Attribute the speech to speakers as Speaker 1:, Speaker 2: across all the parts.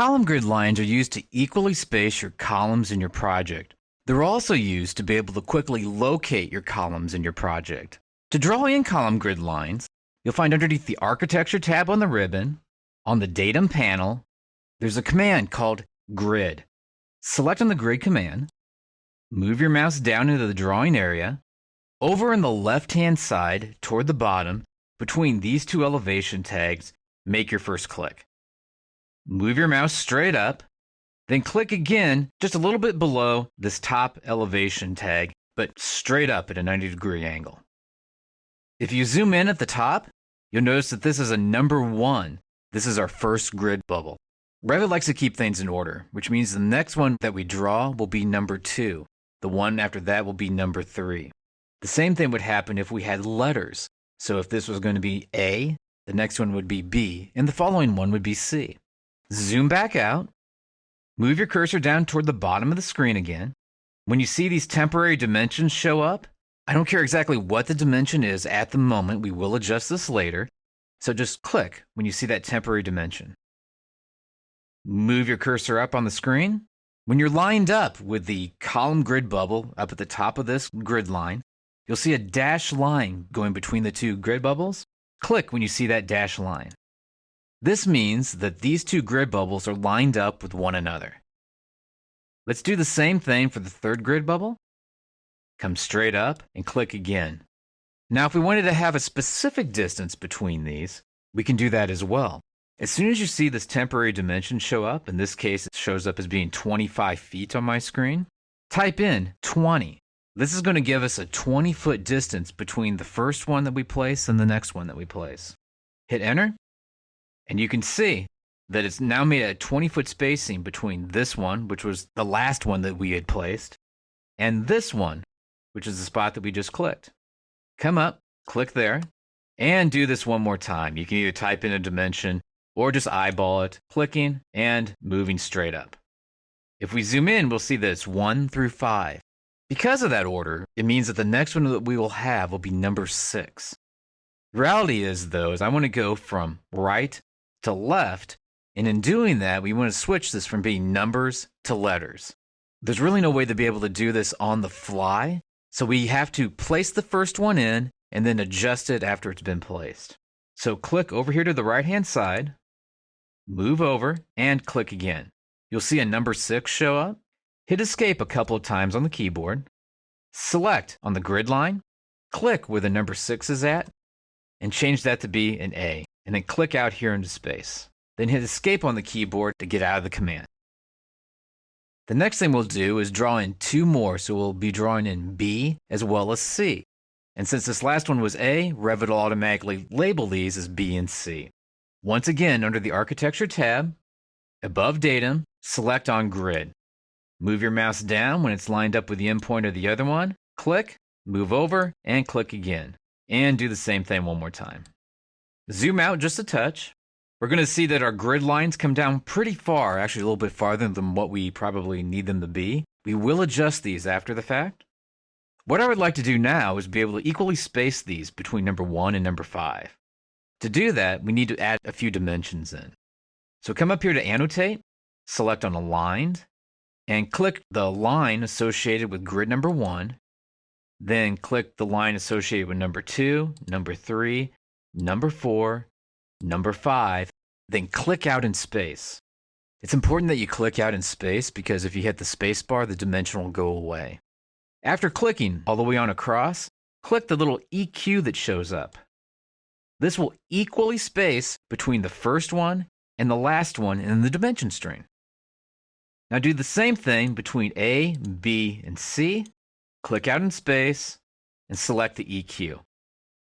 Speaker 1: Column grid lines are used to equally space your columns in your project. They're also used to be able to quickly locate your columns in your project. To draw in column grid lines, you'll find underneath the Architecture tab on the ribbon, on the Datum panel, there's a command called Grid. Select on the Grid command, move your mouse down into the drawing area. Over on the left-hand side, toward the bottom, between these two elevation tags, make your first click. Move your mouse straight up, then click again just a little bit below this top elevation tag, but straight up at a 90-degree angle. If you zoom in at the top, you'll notice that this is a number 1. This is our first grid bubble. Revit likes to keep things in order, which means the next one that we draw will be number 2. The one after that will be number 3. The same thing would happen if we had letters. So if this was going to be A, the next one would be B, and the following one would be C. Zoom back out. Move your cursor down toward the bottom of the screen again. When you see these temporary dimensions show up, I don't care exactly what the dimension is at the moment. We will adjust this later. So just click when you see that temporary dimension. Move your cursor up on the screen. When you're lined up with the column grid bubble up at the top of this grid line, you'll see a dashed line going between the two grid bubbles. Click when you see that dashed line. This means that these two grid bubbles are lined up with one another. Let's do the same thing for the third grid bubble. Come straight up and click again. Now, if we wanted to have a specific distance between these, we can do that as well. As soon as you see this temporary dimension show up, in this case it shows up as being 25 feet on my screen, type in 20. This is going to give us a 20-foot distance between the first one that we place and the next one that we place. Hit enter, and you can see that it's now made a 20-foot spacing between this one, which was the last one that we had placed, and this one, which is the spot that we just clicked. Come up, click there, and do this one more time. You can either type in a dimension or just eyeball it, clicking and moving straight up. If we zoom in, we'll see that it's 1 through 5. Because of that order, it means that the next one that we will have will be number 6. The reality is, though, I want to go from right to left, and in doing that, we want to switch this from being numbers to letters. There's really no way to be able to do this on the fly, so we have to place the first one in and then adjust it after it's been placed. So click over here to the right-hand side, move over, and click again. You'll see a number 6 show up. Hit escape a couple of times on the keyboard. Select on the grid line, click where the number 6 is at, and change that to be an A, and then click out here into space. Then hit escape on the keyboard to get out of the command. The next thing we'll do is draw in 2 more, so we'll be drawing in B as well as C. And since this last one was A, Revit will automatically label these as B and C. Once again, under the Architecture tab, above Datum, select on Grid. Move your mouse down when it's lined up with the endpoint of the other one, click, move over, and click again. And do the same thing one more time. Zoom out just a touch. We're going to see that our grid lines come down pretty far, actually a little bit farther than what we probably need them to be. We will adjust these after the fact. What I would like to do now is be able to equally space these between number 1 and number 5. To do that, we need to add a few dimensions in. So come up here to Annotate, select on Aligned, and click the line associated with grid number 1. Then click the line associated with number 2, number 3, number 4, number 5, then click out in space. It's important that you click out in space because if you hit the space bar, the dimension will go away. After clicking all the way on across, click the little EQ that shows up. This will equally space between the first one and the last one in the dimension string. Now do the same thing between A, B, and C. Click out in space and select the EQ.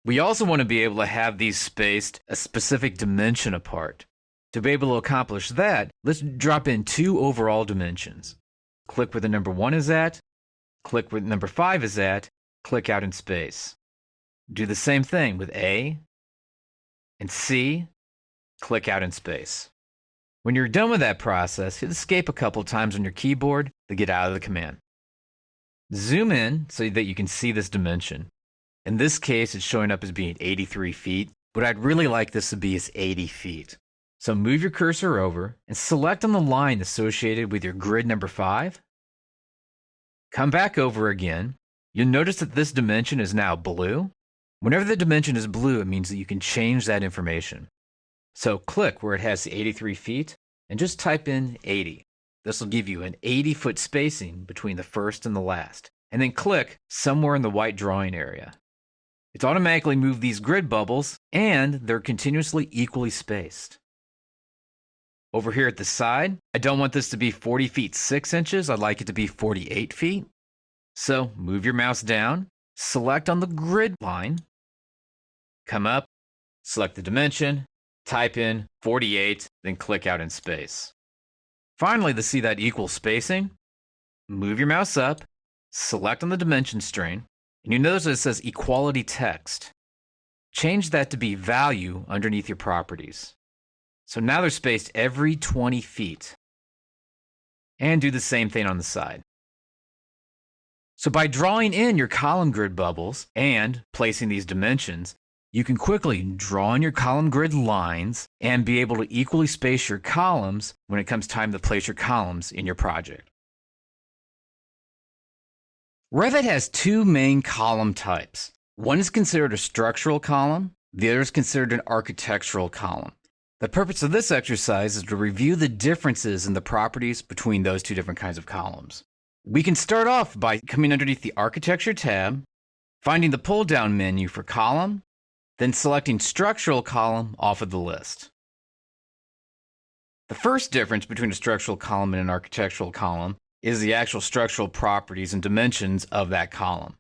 Speaker 1: We also want to be able to have these spaced a specific dimension apart. To be able to accomplish that, let's drop in 2 overall dimensions. Click where the number 1 is at, click where number 5 is at, click out in space. Do the same thing with A and C, click out in space. When you're done with that process, hit escape a couple times on your keyboard to get out of the command. Zoom in so that you can see this dimension. In this case, it's showing up as being 83 feet. What I'd really like this to be is 80 feet. So move your cursor over and select on the line associated with your grid number 5. Come back over again. You'll notice that this dimension is now blue. Whenever the dimension is blue, it means that you can change that information. So click where it has the 83 feet and just type in 80. This will give you an 80-foot spacing between the first and the last. And then click somewhere in the white drawing area. It's automatically moved these grid bubbles, and they're continuously equally spaced. Over here at the side, I don't want this to be 40 feet 6 inches. I'd like it to be 48 feet. So move your mouse down, select on the grid line, come up, select the dimension, type in 48, then click out in space. Finally, to see that equal spacing, move your mouse up, select on the dimension string, and you notice it says equality text. Change that to be value underneath your properties. So now they're spaced every 20 feet. And do the same thing on the side. So by drawing in your column grid bubbles and placing these dimensions, you can quickly draw in your column grid lines and be able to equally space your columns when it comes time to place your columns in your project. Revit has two main column types. One is considered a structural column, the other is considered an architectural column. The purpose of this exercise is to review the differences in the properties between those two different kinds of columns. We can start off by coming underneath the Architecture tab, finding the pull-down menu for column, then selecting Structural Column off of the list. The first difference between a structural column and an architectural column is the actual structural properties and dimensions of that column.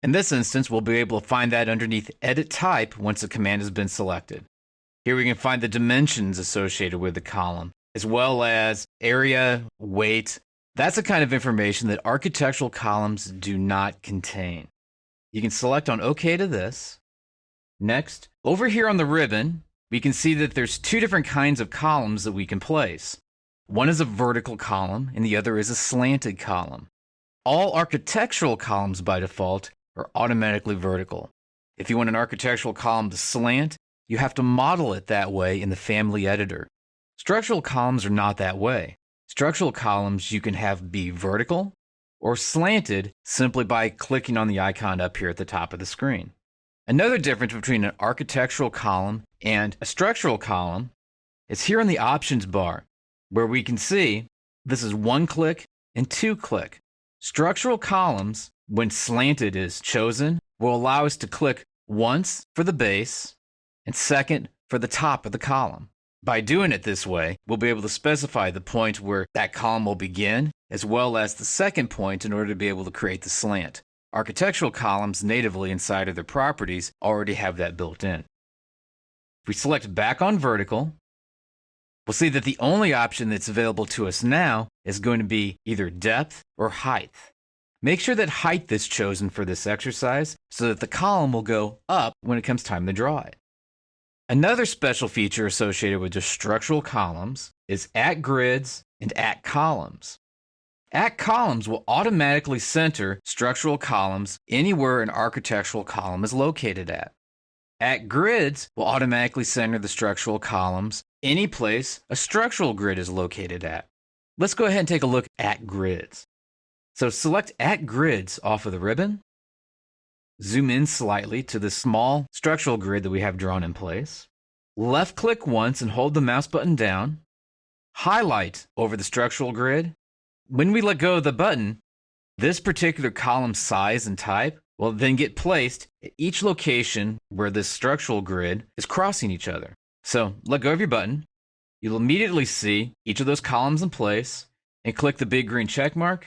Speaker 1: In this instance, we'll be able to find that underneath Edit Type once the command has been selected. Here we can find the dimensions associated with the column, as well as area, weight. That's the kind of information that architectural columns do not contain. You can select on OK to this. Next, over here on the ribbon, we can see that there's two different kinds of columns that we can place. One is a vertical column, and the other is a slanted column. All architectural columns by default are automatically vertical. If you want an architectural column to slant, you have to model it that way in the family editor. Structural columns are not that way. Structural columns you can have be vertical or slanted simply by clicking on the icon up here at the top of the screen. Another difference between an architectural column and a structural column is here in the options bar, where we can see this is 1-click and 2-click. Structural columns, when slanted is chosen, will allow us to click once for the base and second for the top of the column. By doing it this way, we'll be able to specify the point where that column will begin, as well as the second point in order to be able to create the slant. Architectural columns natively inside of their properties already have that built in. If we select back on vertical, we'll see that the only option that's available to us now is going to be either depth or height. Make sure that height is chosen for this exercise so that the column will go up when it comes time to draw it. Another special feature associated with just structural columns is at grids and at columns. At columns will automatically center structural columns anywhere an architectural column is located at. At grids will automatically center the structural columns any place a structural grid is located at. Let's go ahead and take a look at grids. So select at grids off of the ribbon. Zoom in slightly to the small structural grid that we have drawn in place. Left click once and hold the mouse button down. Highlight over the structural grid. When we let go of the button, this particular column size and type will then get placed at each location where this structural grid is crossing each other. So let go of your button. You'll immediately see each of those columns in place and click the big green check mark.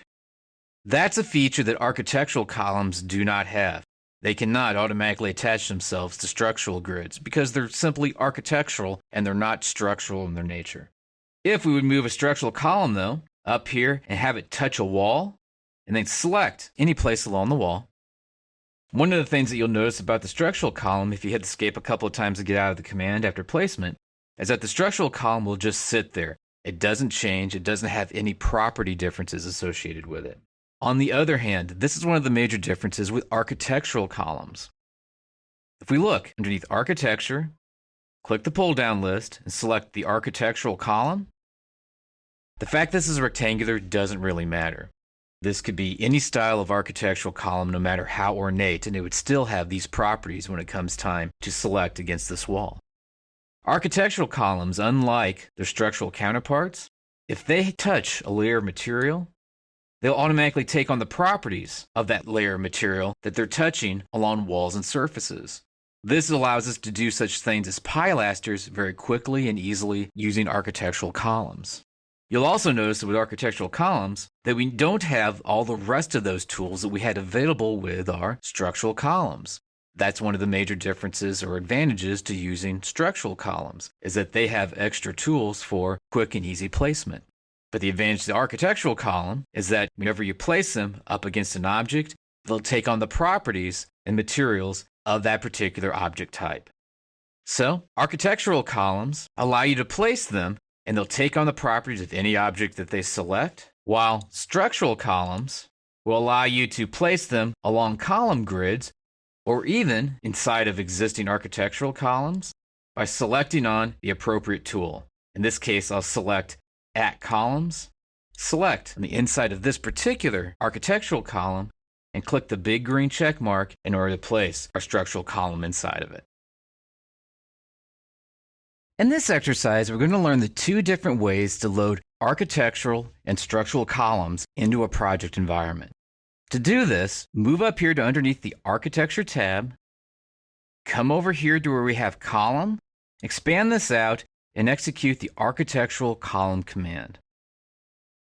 Speaker 1: That's a feature that architectural columns do not have. They cannot automatically attach themselves to structural grids because they're simply architectural and they're not structural in their nature. If we would move a structural column, though, up here and have it touch a wall, and then select any place along the wall, one of the things that you'll notice about the structural column, if you hit escape a couple of times to get out of the command after placement, is that the structural column will just sit there. It doesn't change. It doesn't have any property differences associated with it. On the other hand, this is one of the major differences with architectural columns. If we look underneath Architecture, click the pull-down list and select the architectural column. The fact this is rectangular doesn't really matter. This could be any style of architectural column, no matter how ornate, and it would still have these properties when it comes time to select against this wall. Architectural columns, unlike their structural counterparts, if they touch a layer of material, they'll automatically take on the properties of that layer of material that they're touching along walls and surfaces. This allows us to do such things as pilasters very quickly and easily using architectural columns. You'll also notice with architectural columns that we don't have all the rest of those tools that we had available with our structural columns. That's one of the major differences or advantages to using structural columns, is that they have extra tools for quick and easy placement. But the advantage of the architectural column is that whenever you place them up against an object, they'll take on the properties and materials of that particular object type. So, architectural columns allow you to place them and they'll take on the properties of any object that they select, while structural columns will allow you to place them along column grids or even inside of existing architectural columns by selecting on the appropriate tool. In this case, I'll select at columns, select on the inside of this particular architectural column, and click the big green check mark in order to place our structural column inside of it. In this exercise, we're going to learn the two different ways to load architectural and structural columns into a project environment. To do this, move up here to underneath the Architecture tab, come over here to where we have Column, expand this out, and execute the Architectural Column command.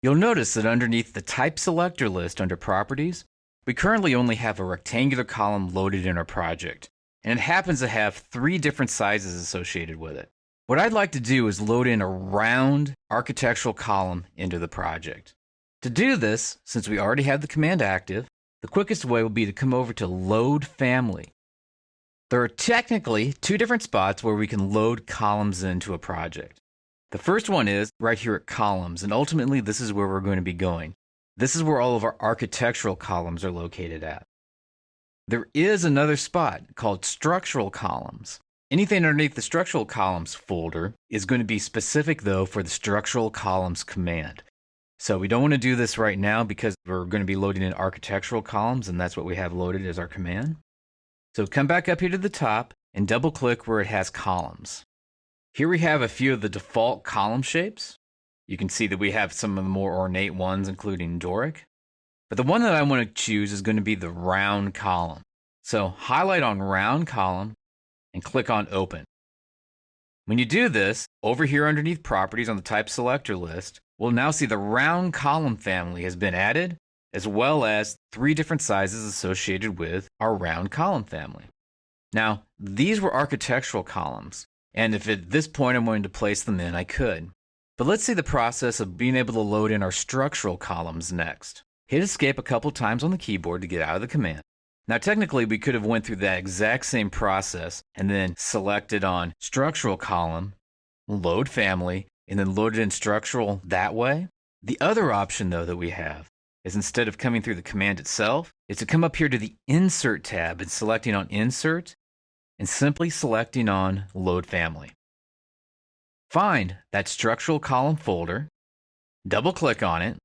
Speaker 1: You'll notice that underneath the Type Selector list under Properties, we currently only have a rectangular column loaded in our project, and it happens to have 3 different sizes associated with it. What I'd like to do is load in a round architectural column into the project. To do this, since we already have the command active, the quickest way will be to come over to Load Family. There are technically 2 different spots where we can load columns into a project. The first one is right here at Columns, and ultimately this is where we're going to be going. This is where all of our architectural columns are located at. There is another spot called Structural Columns. Anything underneath the Structural Columns folder is going to be specific, though, for the Structural Columns command. So we don't want to do this right now because we're going to be loading in architectural columns, and that's what we have loaded as our command. So come back up here to the top and double-click where it has columns. Here we have a few of the default column shapes. You can see that we have some of the more ornate ones, including Doric. But the one that I want to choose is going to be the round column. So highlight on Round Column and click on Open. When you do this, over here underneath Properties on the Type Selector list, we'll now see the round column family has been added, as well as 3 different sizes associated with our round column family. Now, these were architectural columns, and if at this point I'm wanting to place them in, I could. But let's see the process of being able to load in our structural columns next. Hit Escape a couple times on the keyboard to get out of the command. Now, technically, we could have went through that exact same process and then selected on Structural Column, Load Family, and then loaded in Structural that way. The other option, though, that we have is instead of coming through the command itself, is to come up here to the Insert tab and selecting on Insert and simply selecting on Load Family. Find that Structural Column folder, double-click on it.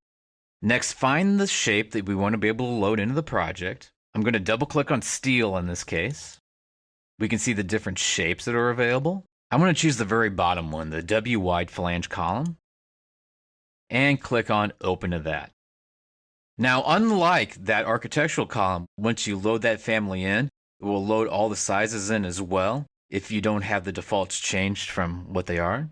Speaker 1: Next, find the shape that we want to be able to load into the project. I'm going to double-click on Steel in this case. We can see the different shapes that are available. I'm going to choose the very bottom one, the W-wide flange column, and click on Open to that. Now, unlike that architectural column, once you load that family in, it will load all the sizes in as well if you don't have the defaults changed from what they are.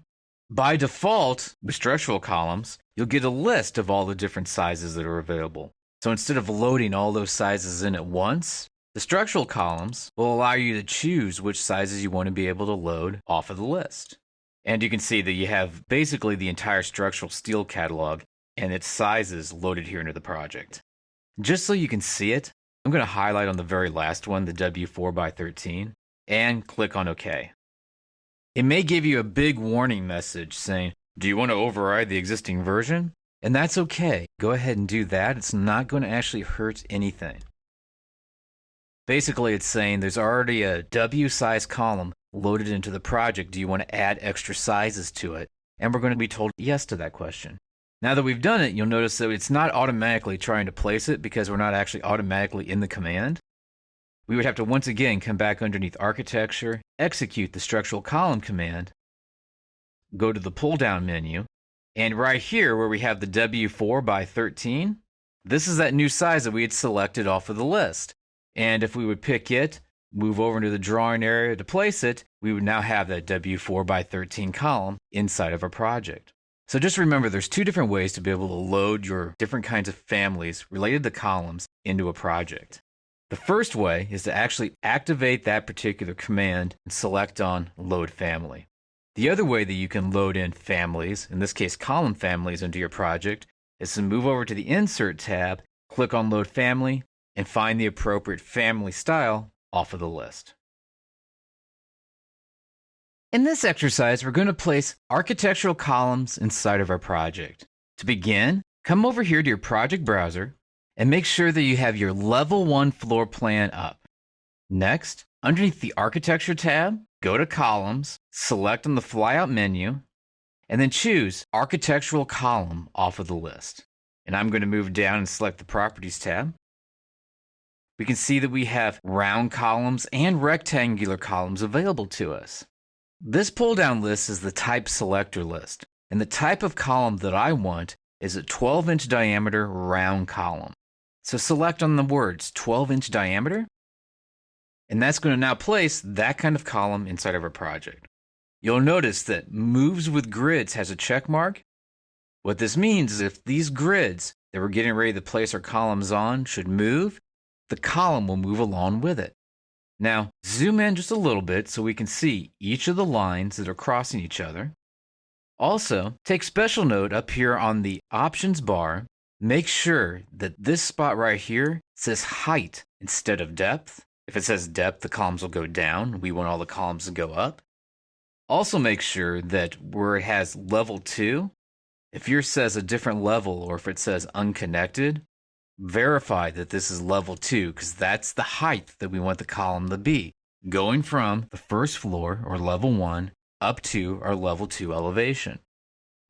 Speaker 1: By default, with structural columns, you'll get a list of all the different sizes that are available. So instead of loading all those sizes in at once, the structural columns will allow you to choose which sizes you want to be able to load off of the list. And you can see that you have basically the entire structural steel catalog and its sizes loaded here into the project. Just so you can see it, I'm going to highlight on the very last one, the W4x13, and click on OK. It may give you a big warning message saying, do you want to override the existing version? And that's okay. Go ahead and do that. It's not going to actually hurt anything. Basically, it's saying there's already a W-size column load it into the project? Do you want to add extra sizes to it? And we're going to be told yes to that question. Now that we've done it, you'll notice that it's not automatically trying to place it because we're not actually automatically in the command. We would have to once again come back underneath Architecture, execute the Structural Column command, go to the pull-down menu, and right here where we have the W4 by 13, this is that new size that we had selected off of the list. And if we would pick it, move over into the drawing area to place it, we would now have that W4 by 13 column inside of our project. So just remember, there's two different ways to be able to load your different kinds of families related to columns into a project. The first way is to actually activate that particular command and select on Load Family. The other way that you can load in families, in this case column families, into your project is to move over to the Insert tab, click on Load Family, and find the appropriate family style off of the list. In this exercise, we're going to place architectural columns inside of our project. To begin, come over here to your project browser and make sure that you have your Level 1 floor plan up. Next, underneath the Architecture tab, go to Columns, select on the flyout menu, and then choose Architectural Column off of the list. And I'm going to move down and select the Properties tab. We can see that we have round columns and rectangular columns available to us. This pull-down list is the type selector list, and the type of column that I want is a 12-inch diameter round column. So select on the words 12-inch diameter, and that's going to now place that kind of column inside of our project. You'll notice that Moves with Grids has a check mark. What this means is if these grids that we're getting ready to place our columns on should move, the column will move along with it. Now, zoom in just a little bit so we can see each of the lines that are crossing each other. Also, take special note up here on the options bar. Make sure that this spot right here says height instead of depth. If it says depth, the columns will go down. We want all the columns to go up. Also make sure that where it has level 2, if yours says a different level or if it says unconnected, verify that this is level 2 because that's the height that we want the column to be, going from the first floor or level 1 up to our level 2 elevation.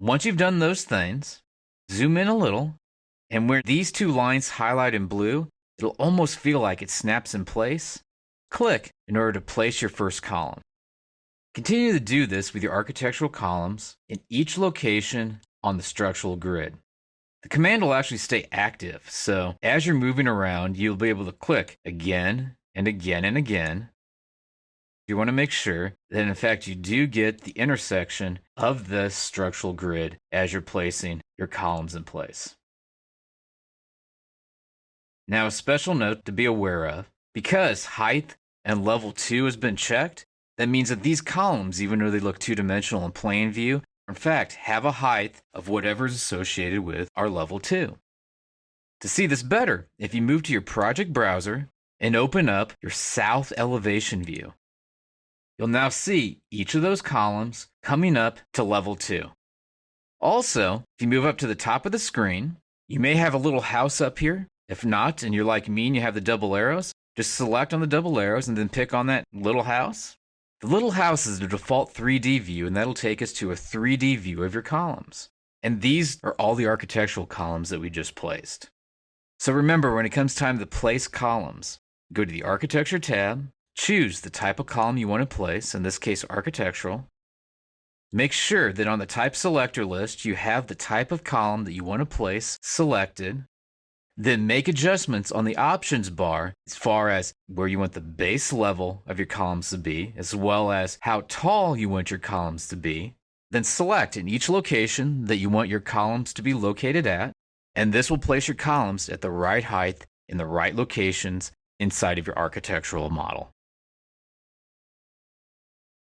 Speaker 1: Once you've done those things, zoom in a little, and where these two lines highlight in blue, it'll almost feel like it snaps in place. Click in order to place your first column. Continue to do this with your architectural columns in each location on the structural grid. The command will actually stay active, so as you're moving around, you'll be able to click again and again and again. You want to make sure that in fact you do get the intersection of the structural grid as you're placing your columns in place. Now, a special note to be aware of, because height and level 2 has been checked, that means that these columns, even though they look two-dimensional in plain view, in fact have a height of whatever is associated with our level 2. To see this better, if you move to your project browser and open up your south elevation view, you'll now see each of those columns coming up to level 2. Also, if you move up to the top of the screen, you may have a little house up here. If not, and you're like me and you have the double arrows, just select on the double arrows and then pick on that little house. The little house is the default 3D view, and that'll take us to a 3D view of your columns. And these are all the architectural columns that we just placed. So remember, when it comes time to place columns, go to the Architecture tab, choose the type of column you want to place, in this case architectural. Make sure that on the type selector list you have the type of column that you want to place selected. Then make adjustments on the options bar as far as where you want the base level of your columns to be, as well as how tall you want your columns to be. Then select in each location that you want your columns to be located at, and this will place your columns at the right height in the right locations inside of your architectural model.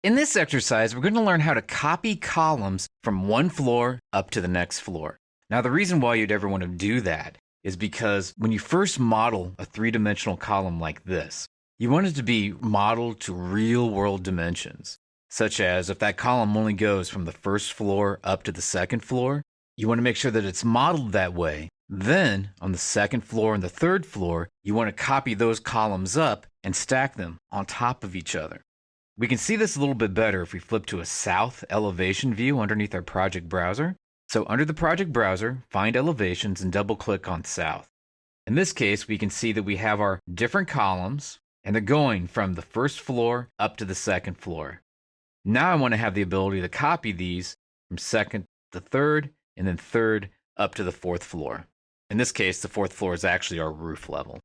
Speaker 1: In this exercise, we're going to learn how to copy columns from one floor up to the next floor. Now, the reason why you'd ever want to do that is because when you first model a three-dimensional column like this, you want it to be modeled to real-world dimensions, such as if that column only goes from the first floor up to the second floor, you want to make sure that it's modeled that way. Then, on the second floor and the third floor, you want to copy those columns up and stack them on top of each other. We can see this a little bit better if we flip to a south elevation view underneath our project browser. So under the project browser, find elevations and double click on south. In this case, we can see that we have our different columns and they're going from the first floor up to the second floor. Now I want to have the ability to copy these from second to third and then third up to the fourth floor. In this case, the fourth floor is actually our roof level.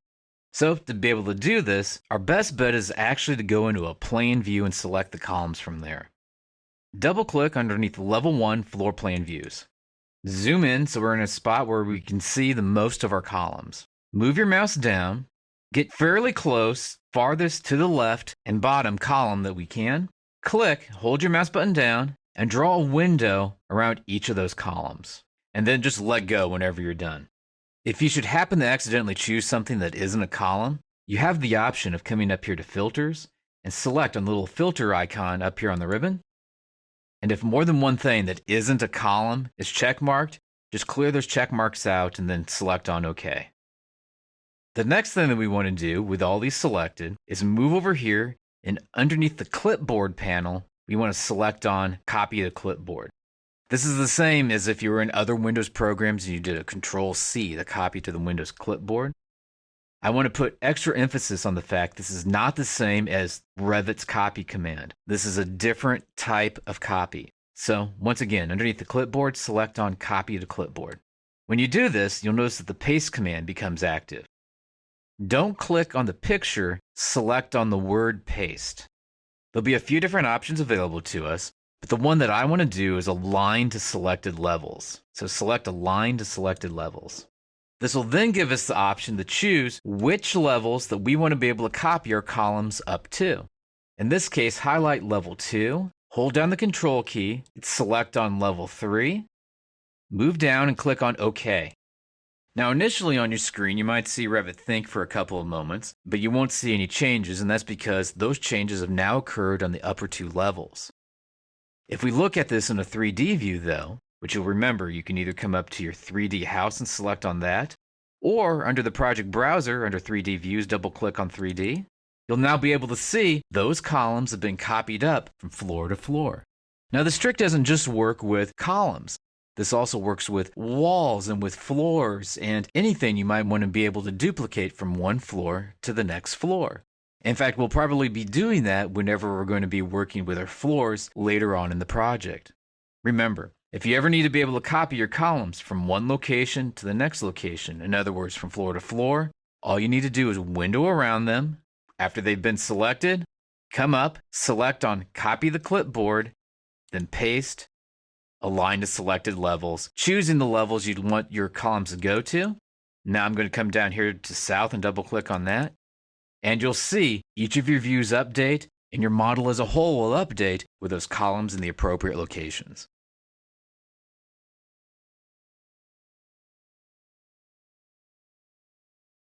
Speaker 1: So to be able to do this, our best bet is actually to go into a plan view and select the columns from there. Double click underneath level 1 floor plan views. Zoom in so we're in a spot where we can see the most of our columns. Move your mouse down, get fairly close, farthest to the left and bottom column that we can. Click, hold your mouse button down, and draw a window around each of those columns. And then just let go whenever you're done. If you should happen to accidentally choose something that isn't a column, you have the option of coming up here to Filters and select on the little filter icon up here on the ribbon. And if more than one thing that isn't a column is checkmarked, just clear those check marks out and then select on OK. The next thing that we want to do with all these selected is move over here and underneath the clipboard panel, we want to select on Copy to Clipboard. This is the same as if you were in other Windows programs and you did a Control-C to copy to the Windows clipboard. I want to put extra emphasis on the fact this is not the same as Revit's copy command. This is a different type of copy. So once again, underneath the clipboard, select on Copy to Clipboard. When you do this, you'll notice that the paste command becomes active. Don't click on the picture, select on the word paste. There'll be a few different options available to us, but the one that I want to do is align to selected levels. So select Align to Selected Levels. This will then give us the option to choose which levels that we want to be able to copy our columns up to. In this case, highlight level 2, hold down the Control key, select on level 3, move down and click on OK. Now initially on your screen you might see Revit think for a couple of moments, but you won't see any changes, and that's because those changes have now occurred on the upper 2 levels. If we look at this in a 3D view though, which you'll remember you can either come up to your 3D house and select on that, or under the project browser under 3D views double click on 3D, you'll now be able to see those columns have been copied up from floor to floor. Now this trick doesn't just work with columns. This also works with walls and with floors and anything you might want to be able to duplicate from one floor to the next floor. In fact, we'll probably be doing that whenever we're going to be working with our floors later on in the project. Remember, if you ever need to be able to copy your columns from one location to the next location, in other words, from floor to floor, all you need to do is window around them. After they've been selected, come up, select on Copy the Clipboard, then Paste, Align to Selected Levels, choosing the levels you'd want your columns to go to. Now I'm going to come down here to South and double click on that. And you'll see each of your views update and your model as a whole will update with those columns in the appropriate locations.